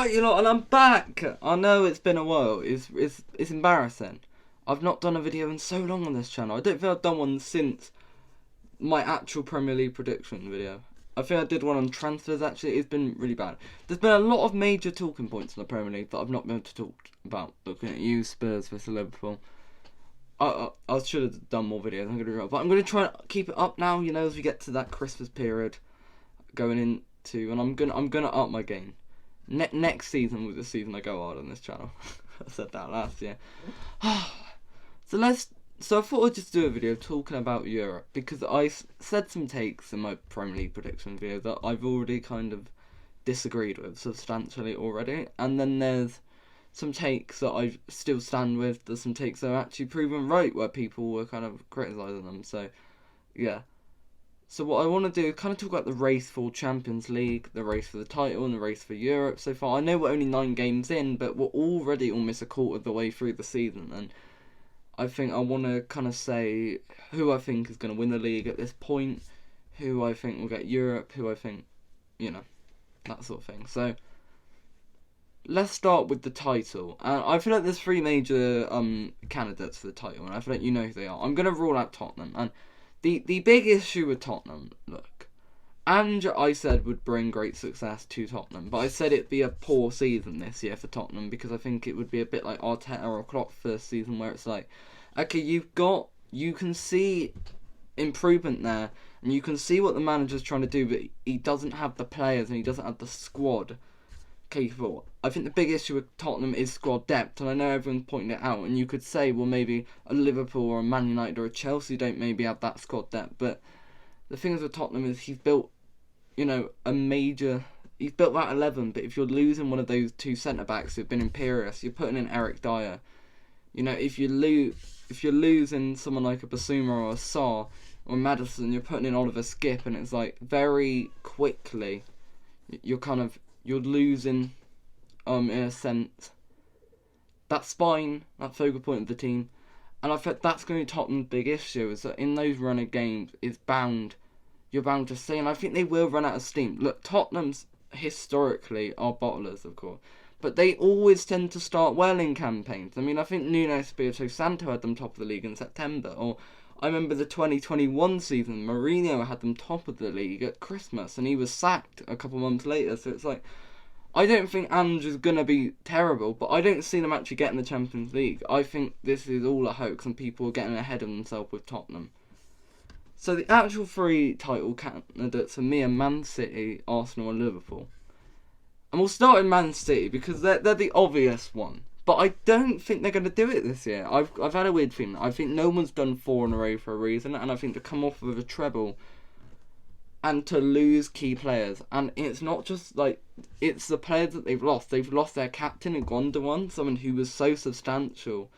Right, you lot, and I'm back. I know it's been a while. It's embarrassing. I've not done a video in so long on this channel. I don't think I've done one since my actual Premier League prediction video. I think I did one on transfers. Actually, it's been really bad. There's been a lot of major talking points in the Premier League that I've not been able to talk about. Looking at you, Spurs versus Liverpool. I should have done more videos. I'm gonna, but I'm gonna try and keep it up now. You know, as we get to that Christmas period going into, and I'm gonna up my game. Next season was the season I go hard on this channel. I said that last year. So I thought I'd just do a video talking about Europe, because I said some takes in my Premier League prediction video that I've already kind of disagreed with substantially already, and then there's some takes that I still stand with. There's some takes that are actually proven right where people were kind of criticising them. So yeah. So what I want to do is kind of talk about the race for Champions League, the race for the title, and the race for Europe so far. I know we're only 9 games in, but we're already almost a quarter of the way through the season, and I think I want to kind of say who I think is going to win the league at this point, who I think will get Europe, who I think, that sort of thing. So let's start with the title. I feel like there's 3 major candidates for the title, and I feel like you know who they are. I'm going to rule out Tottenham, and the big issue with Tottenham, look, Ange I said would bring great success to Tottenham, but I said it'd be a poor season this year for Tottenham, because I think it would be a bit like Arteta or Klopp first season, where it's like, okay, you can see improvement there, and you can see what the manager's trying to do, but he doesn't have the players and he doesn't have the squad capable. I think the big issue with Tottenham is squad depth, and I know everyone's pointing it out, and you could say, well, maybe a Liverpool or a Man United or a Chelsea don't maybe have that squad depth, but the thing is with Tottenham is he's built, he's built that 11, but if you're losing one of those 2 centre-backs who've been imperious, you're putting in Eric Dyer. If you're losing someone like a Basuma or a Sarr or Maddison, you're putting in Oliver Skip, and it's like very quickly you're losing, in a sense, that spine, that focal point of the team. And I think that's going to be Tottenham's big issue, is that in those run of games, you're bound to see, and I think they will run out of steam. Look, Tottenham's historically are bottlers, of course, but they always tend to start well in campaigns. I mean, I think Nuno Espirito Santo had them top of the league in September, or I remember the 2021 season, Mourinho had them top of the league at Christmas, and he was sacked a couple months later. So it's like, I don't think Ange is going to be terrible, but I don't see them actually getting the Champions League. I think this is all a hoax, and people are getting ahead of themselves with Tottenham. So the actual 3 title candidates for me are Man City, Arsenal and Liverpool. And we'll start in Man City, because they're the obvious one. But I don't think they're going to do it this year. I've had a weird feeling. I think no one's done 4 in a row for a reason, and I think to come off with a treble and to lose key players, and it's not just like, it's the players that they've lost. They've lost their captain in Gundogan, someone who was so substantial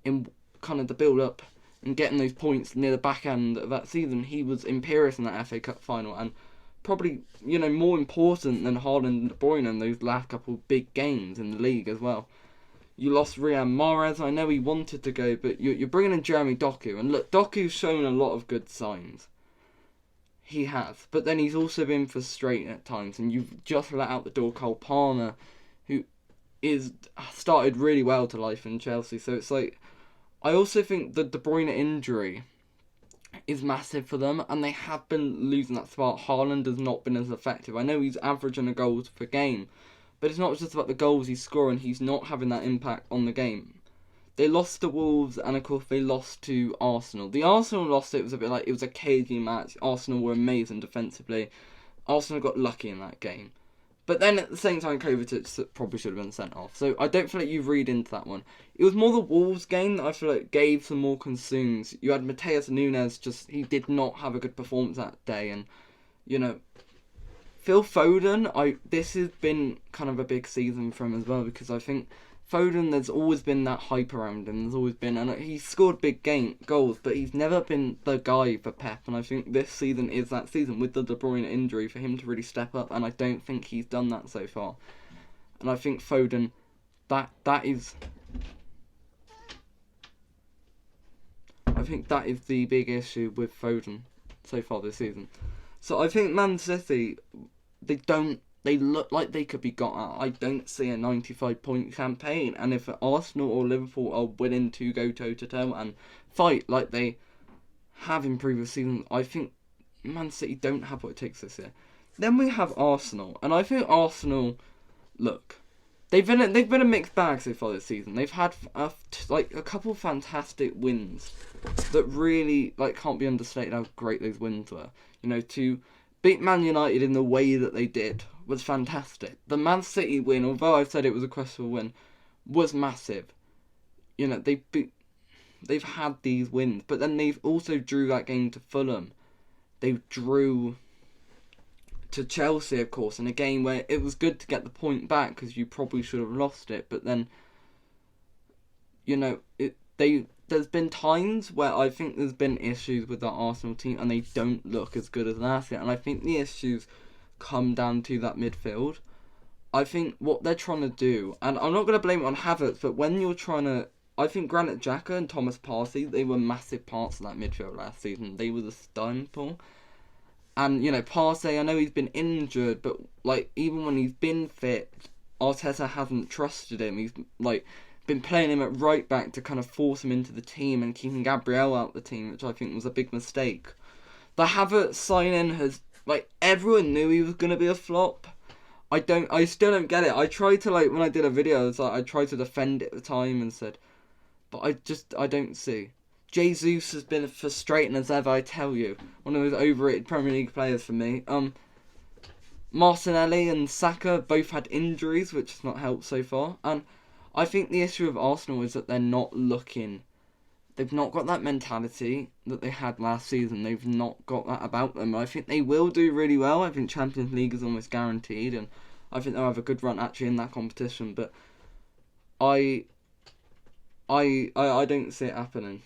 in kind of the build-up and getting those points near the back end of that season. He was imperious in that FA Cup final, and probably, more important than Haaland and De Bruyne in those last couple big games in the league as well. You lost Riyad Mahrez. I know he wanted to go, but you're bringing in Jeremy Doku, and look, Doku's shown a lot of good signs. He has, but then he's also been frustrating at times, and you've just let out the door Cole Palmer, who started really well to life in Chelsea. So it's like, I also think the De Bruyne injury is massive for them, and they have been losing that spark. Haaland has not been as effective. I know he's averaging a goals per game, but it's not just about the goals he's scoring. He's not having that impact on the game. They lost to Wolves, and of course they lost to Arsenal. The Arsenal loss, it was a bit like, it was a cagey match. Arsenal were amazing defensively. Arsenal got lucky in that game. But then at the same time, Kovacic probably should have been sent off. So I don't feel like you read into that one. It was more the Wolves game that I feel like gave some more concerns. You had Mateus Nunes, he did not have a good performance that day. And, Phil Foden, this has been kind of a big season for him as well, because I think Foden, there's always been that hype around him. There's always been, and he's scored big goals, but he's never been the guy for Pep. And I think this season is that season with the De Bruyne injury for him to really step up. And I don't think he's done that so far. And I think Foden, that is the big issue with Foden so far this season. So I think Man City, they they look like they could be got at. I don't see a 95-point campaign, and if Arsenal or Liverpool are willing to go toe-to-toe and fight like they have in previous seasons, I think Man City don't have what it takes this year. Then we have Arsenal, and I think Arsenal, look, they've been a mixed bag so far this season. They've had a couple fantastic wins that really can't be understated how great those wins were. To beat Man United in the way that they did was fantastic. The Man City win, although I've said it was a questionable win, was massive. They've had these wins, but then they've also drew that game to Fulham. They drew to Chelsea, of course, in a game where it was good to get the point back because you probably should have lost it. But then, there's been times where I think there's been issues with that Arsenal team and they don't look as good as last year. And I think the issues come down to that midfield. I think what they're trying to do, and I'm not going to blame it on Havertz, but when you're trying to, I think Granit Xhaka and Thomas Partey, they were massive parts of that midfield last season. They were the starting pull. And, Partey, I know he's been injured, but, even when he's been fit, Arteta hasn't trusted him. He's, been playing him at right back to kind of force him into the team and keeping Gabriel out of the team, which I think was a big mistake. The Havertz signing has, everyone knew he was going to be a flop. I still don't get it. I tried to, when I did a video, I tried to defend it at the time and said, but I don't see. Jesus has been frustrating as ever, I tell you. One of those overrated Premier League players for me. Martinelli and Saka both had injuries, which has not helped so far. And I think the issue with Arsenal is that they're not looking. They've not got that mentality that they had last season. They've not got that about them. I think they will do really well. I think Champions League is almost guaranteed. And I think they'll have a good run actually in that competition. But I don't see it happening.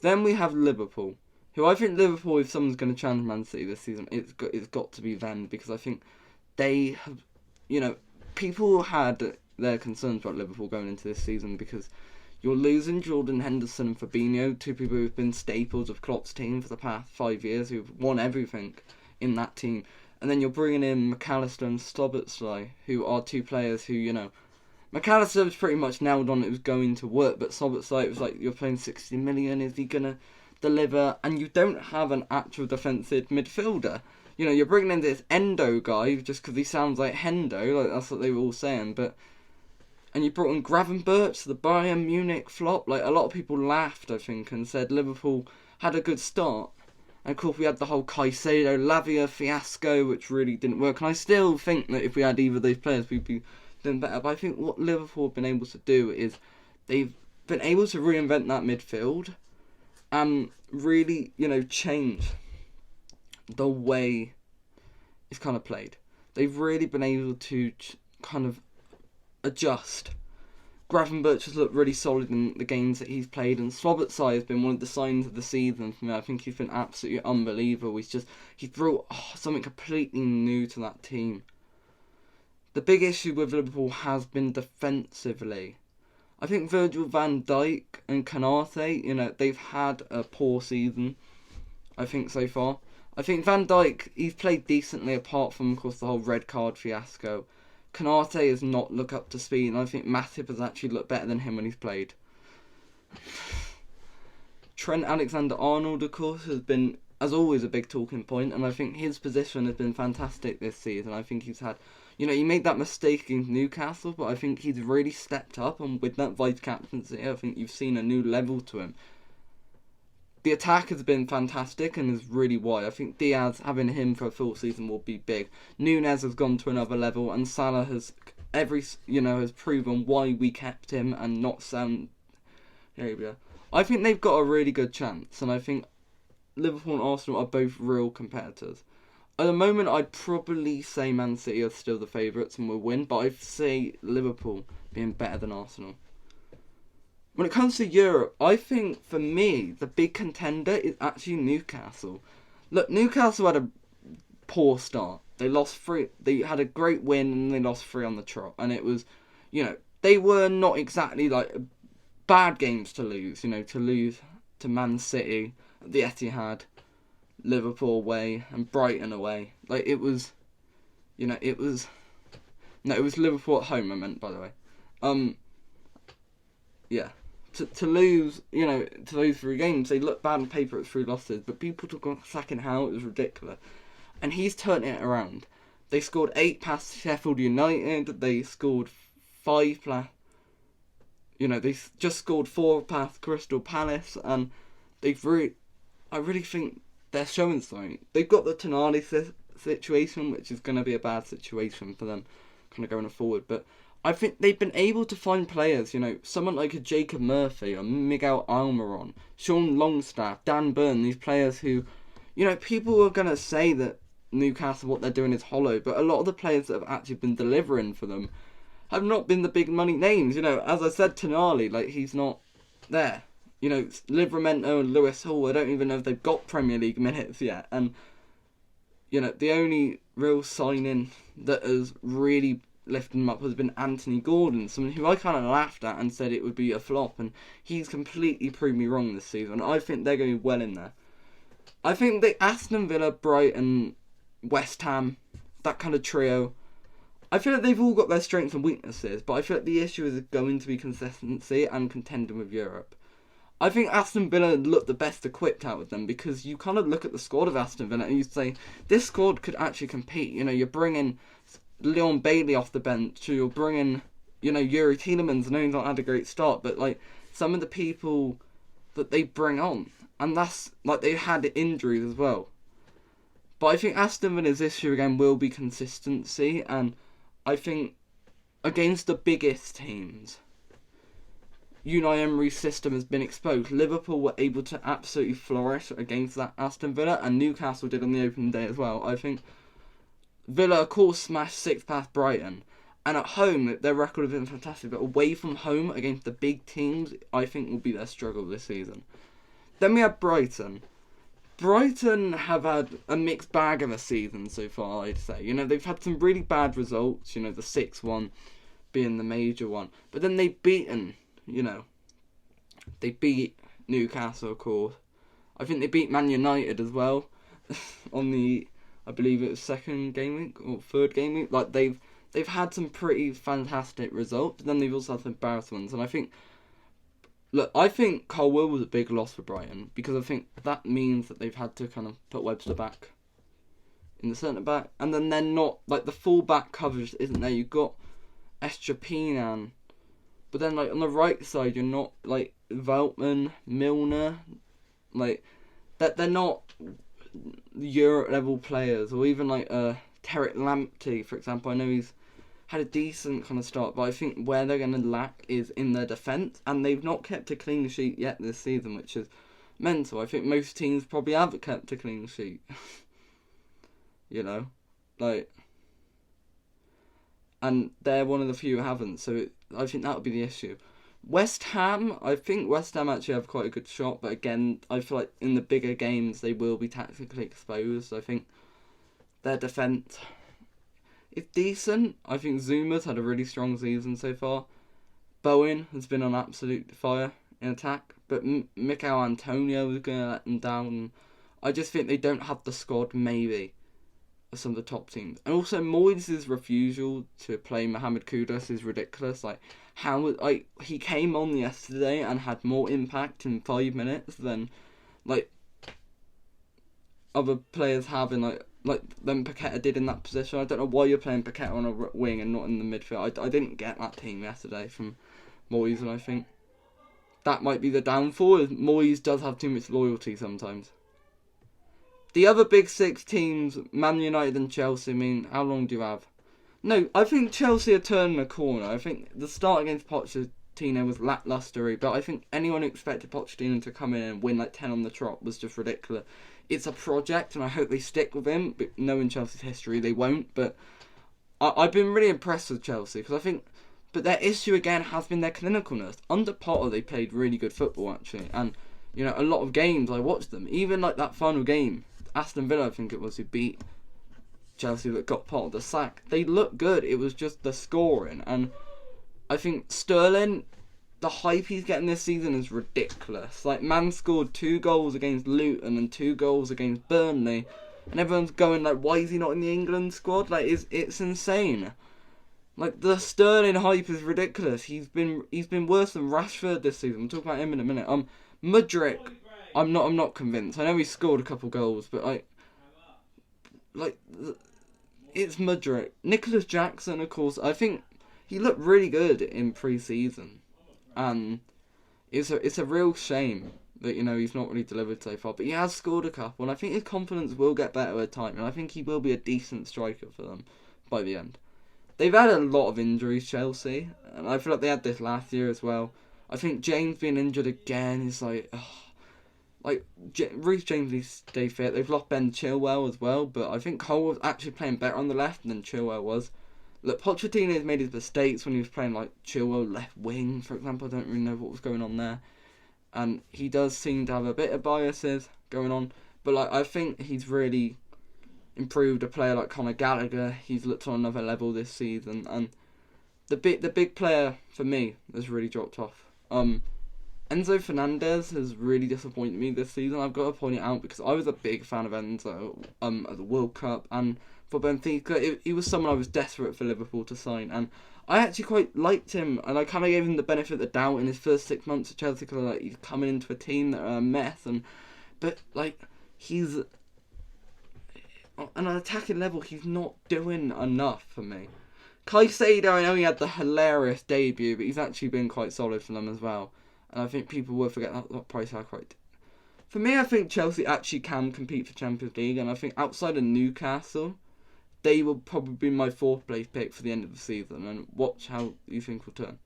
Then we have Liverpool, who I think Liverpool, if someone's going to challenge Man City this season, it's got to be them, because I think they have, people had their concerns about Liverpool going into this season because you're losing Jordan Henderson and Fabinho, two people who've been staples of Klopp's team for the past 5 years, who've won everything in that team, and then you're bringing in McAllister and Szoboszlai, who are two players who, McAllister was pretty much nailed on it was going to work, but Szoboszlai was you're paying 60 million, is he going to deliver? And you don't have an actual defensive midfielder. You're bringing in this Endo guy just because he sounds like Hendo, that's what they were all saying, and you brought in Gravenberch, the Bayern Munich flop. A lot of people laughed, I think, and said Liverpool had a good start. And of course we had the whole Caicedo Lavia fiasco, which really didn't work, and I still think that if we had either of those players we'd be doing better. But I think what Liverpool have been able to do is they've been able to reinvent that midfield and really, change the way it's kind of played. They've really been able to kind of adjust. Gravenberch has looked really solid in the games that he's played, and Szoboszlai has been one of the signs of the season for me. I think he's been absolutely unbelievable. He brought something completely new to that team. The big issue with Liverpool has been defensively. I think Virgil van Dijk and Konate, they've had a poor season, I think, so far. I think Van Dijk, he's played decently apart from, of course, the whole red card fiasco. Konate has not looked up to speed, and I think Matip has actually looked better than him when he's played. Trent Alexander-Arnold, of course, has been, as always, a big talking point, and I think his position has been fantastic this season. I think he's had, he made that mistake against Newcastle, but I think he's really stepped up, and with that vice captaincy, I think you've seen a new level to him. The attack has been fantastic and is really why. I think Diaz, having him for a full season, will be big. Nunez has gone to another level, and Salah has has proven why we kept him and not Sam. There you go. I think they've got a really good chance, and I think Liverpool and Arsenal are both real competitors. At the moment, I'd probably say Man City are still the favourites and will win, but I'd say Liverpool being better than Arsenal. When it comes to Europe, I think, for me, the big contender is actually Newcastle. Look, Newcastle had a poor start. They lost 3. They had a great win and they lost 3 on the trot. And it was, they were not exactly bad games to lose. To lose to Man City, the Etihad, Liverpool away, and Brighton away. It was You know, it was Liverpool at home. I meant, by the way. Yeah. To lose, you know, to those 3 games, they look bad on paper at 3 losses, but people took on sacking Howe, it was ridiculous. And he's turned it around. They scored 8 past Sheffield United, they scored 5 past, you know, they just scored 4 past Crystal Palace, and I really think they're showing something. They've got the Tonali situation, which is going to be a bad situation for them kind of going forward, but I think they've been able to find players, you know, someone like a Jacob Murphy or Miguel Almiron, Sean Longstaff, Dan Burn, these players who, you know, people are going to say that Newcastle, what they're doing is hollow, but a lot of the players that have actually been delivering for them have not been the big money names. You know, as I said, Tonali, like, he's not there. You know, Livramento and Lewis Hall, I don't even know if they've got Premier League minutes yet, and, you know, the only real signing that has really lifting him up has been Anthony Gordon, someone who I kind of laughed at and said it would be a flop, and he's completely proved me wrong this season. I think they're going well in there. I think the Aston Villa, Brighton, West Ham, that kind of trio, I feel like they've all got their strengths and weaknesses, but I feel like the issue is going to be consistency and contending with Europe. I think Aston Villa look the best equipped out of them, because you kind of look at the squad of Aston Villa and you say, this squad could actually compete. You know, you're bringing Leon Bailey off the bench, you're bringing, you know, Yuri Tielemans. I know he's not had a great start, but, like, some of the people that they bring on, and that's, like, they've had injuries as well. But I think Aston Villa's issue again will be consistency, and I think against the biggest teams, Unai Emery's system has been exposed. Liverpool were able to absolutely flourish against that Aston Villa, and Newcastle did on the opening day as well. I think Villa, of course, smashed 6 past Brighton, and at home their record has been fantastic, but away from home against the big teams, I think will be their struggle this season. Then we have Brighton. Brighton have had a mixed bag of a season so far, I'd say. You know, they've had some really bad results, you know, the 6-1 being the major one, but then they've beaten, you know, they beat Newcastle, of course. I think they beat Man United as well on the, I believe it was 2nd game week or 3rd game week. Like, they've had some pretty fantastic results, but then they've also had some embarrassing ones. And I think, look, I think Colwell was a big loss for Brighton, because I think that means that they've had to kind of put Webster back in the centre back, and then they're not, like, the full back coverage isn't there. You've got Estupiñán, but then, like, on the right side you're not, like, Veltman, Milner, like, that they're not Europe level players, or even like Tariq Lamptey, for example. I know he's had a decent kind of start, but I think where they're going to lack is in their defence, and they've not kept a clean sheet yet this season, which is mental. I think most teams probably haven't kept a clean sheet. You know, like, and they're one of the few who haven't, so I think that would be the issue. West Ham, I think West Ham actually have quite a good shot, but again, I feel like in the bigger games they will be tactically exposed. I think their defence is decent. I think Zuma's had a really strong season so far. Bowen has been on absolute fire in attack, but Mikel Antonio is going to let them down. I just think they don't have the squad, maybe, of some of the top teams. And also, Moyes' refusal to play Mohamed Kudus is ridiculous. Like, he came on yesterday and had more impact in 5 minutes than, like, other players have in, like than Paqueta did in that position. I don't know why you're playing Paqueta on a wing and not in the midfield. I didn't get that team yesterday from Moyes, and I think that might be the downfall. Moyes does have too much loyalty sometimes. The other big 6 teams, Man United and Chelsea, I mean, how long do you have? No, I think Chelsea are turning a corner. I think the start against Pochettino was lacklustre, but I think anyone who expected Pochettino to come in and win like 10 on the trot was just ridiculous. It's a project, and I hope they stick with him, but knowing Chelsea's history, they won't. But I've been really impressed with Chelsea, because I think, but their issue again has been their clinicalness. Under Potter, they played really good football, actually, and, you know, a lot of games I watched them, even like that final game, Aston Villa, I think it was, who beat Chelsea that got part of the sack. They looked good. It was just the scoring. And I think Sterling, the hype he's getting this season is ridiculous. Like, man scored 2 goals against Luton and 2 goals against Burnley. and everyone's going like, why is he not in the England squad? Like, it's insane. Like, the Sterling hype is ridiculous. He's been worse than Rashford this season. We'll talk about him in a minute. Mudryk, I'm not convinced. I know he scored a couple goals, but it's Mudryk. Nicholas Jackson, of course, I think he looked really good in pre-season, and it's a real shame that, you know, he's not really delivered so far. But he has scored a couple, and I think his confidence will get better with time, and I think he will be a decent striker for them by the end. They've had a lot of injuries, Chelsea, and I feel like they had this last year as well. I think James being injured again is like, Reece James needs to stay fit. They've lost Ben Chilwell as well, but I think Cole was actually playing better on the left than Chilwell was. Look, Pochettino has made his mistakes when he was playing like Chilwell left wing, for example. I don't really know what was going on there, and he does seem to have a bit of biases going on. But like, I think he's really improved. A player like Conor Gallagher, he's looked on another level this season, and the big player for me has really dropped off. Enzo Fernandez has really disappointed me this season. I've got to point it out because I was a big fan of Enzo at the World Cup, and for Benfica, he was someone I was desperate for Liverpool to sign, and I actually quite liked him, and I kind of gave him the benefit of the doubt in his first 6 months at Chelsea because like, he's coming into a team that are a mess, but like, he's on an attacking level, he's not doing enough for me. Caicedo, I know he had the hilarious debut, but he's actually been quite solid for them as well. And I think people will forget that price tag right. For me, I think Chelsea actually can compete for Champions League, and I think outside of Newcastle, they will probably be my 4th place pick for the end of the season, and watch how you think will turn.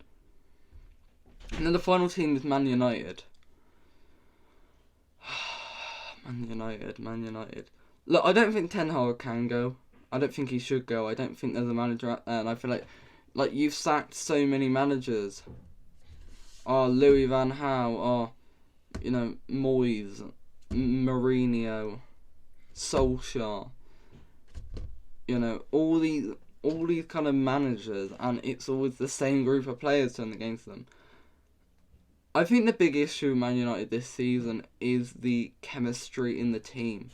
And then the final team is Man United. Man United. Look, I don't think Ten Hag can go. I don't think he should go. I don't think there's a manager out there, and I feel like you've sacked so many managers. Louis van Gaal, Moyes, Mourinho, Solskjaer. All these kind of managers, and it's always the same group of players turning against them. I think the big issue with Man United this season is the chemistry in the team.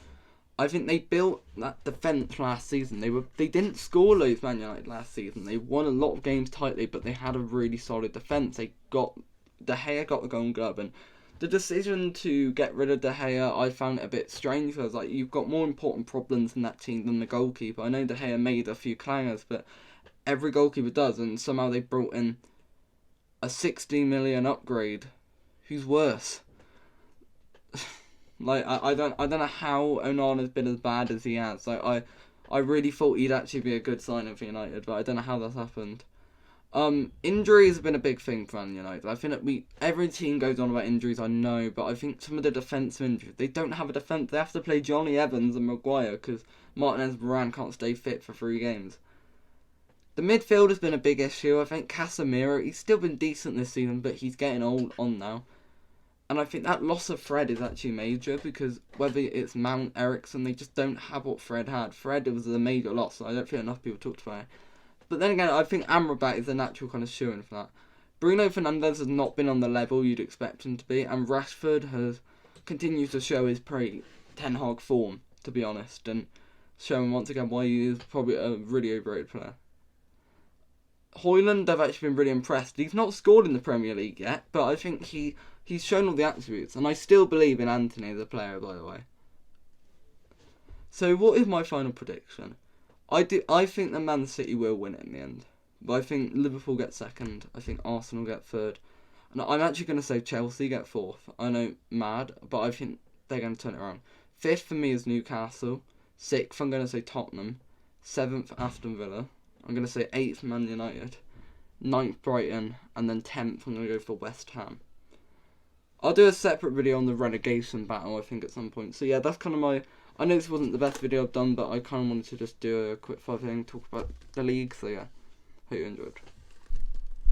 I think they built that defence last season. They didn't score loads, Man United, last season. They won a lot of games tightly, but they had a really solid defence. De Gea got the Golden Glove, and the decision to get rid of De Gea, I found it a bit strange. I was like, you've got more important problems in that team than the goalkeeper. I know De Gea made a few clangers, but every goalkeeper does, and somehow they brought in a 60 million upgrade. Who's worse? Like, I don't know how Onana has been as bad as he has. Like, I really thought he'd actually be a good signing for United, but I don't know how that's happened. Injuries have been a big thing for Man United. I think that every team goes on about injuries, I know, but I think some of the defensive injuries, they don't have a defence. They have to play Johnny Evans and Maguire because Martinez and Varane can't stay fit for 3 games. The midfield has been a big issue. I think Casemiro, he's still been decent this season, but he's getting old on now. And I think that loss of Fred is actually major because whether it's Mount, Ericsson, they just don't have what Fred had. Fred was a major loss, so I don't think enough people talked about it. But then again, I think Amrabat is a natural kind of shoo-in for that. Bruno Fernandes has not been on the level you'd expect him to be, and Rashford continues to show his pre-Ten Hag form, to be honest, and showing once again why he is probably a really overrated player. Højlund, I've actually been really impressed. He's not scored in the Premier League yet, but I think he's shown all the attributes, and I still believe in Antony as a player, by the way. So what is my final prediction? I think that Man City will win it in the end, but I think Liverpool get 2nd. I think Arsenal get 3rd, and I'm actually going to say Chelsea get 4th. I know, mad, but I think they're going to turn it around. 5th for me is Newcastle. 6th, I'm going to say Tottenham. 7th, Aston Villa. I'm going to say 8th, Man United. 9th, Brighton, and then 10th, I'm going to go for West Ham. I'll do a separate video on the relegation battle, I think, at some point. So yeah, that's kind of my... I know this wasn't the best video I've done, but I kind of wanted to just do a quick 5 thing, talk about the league. So yeah, hope you enjoyed.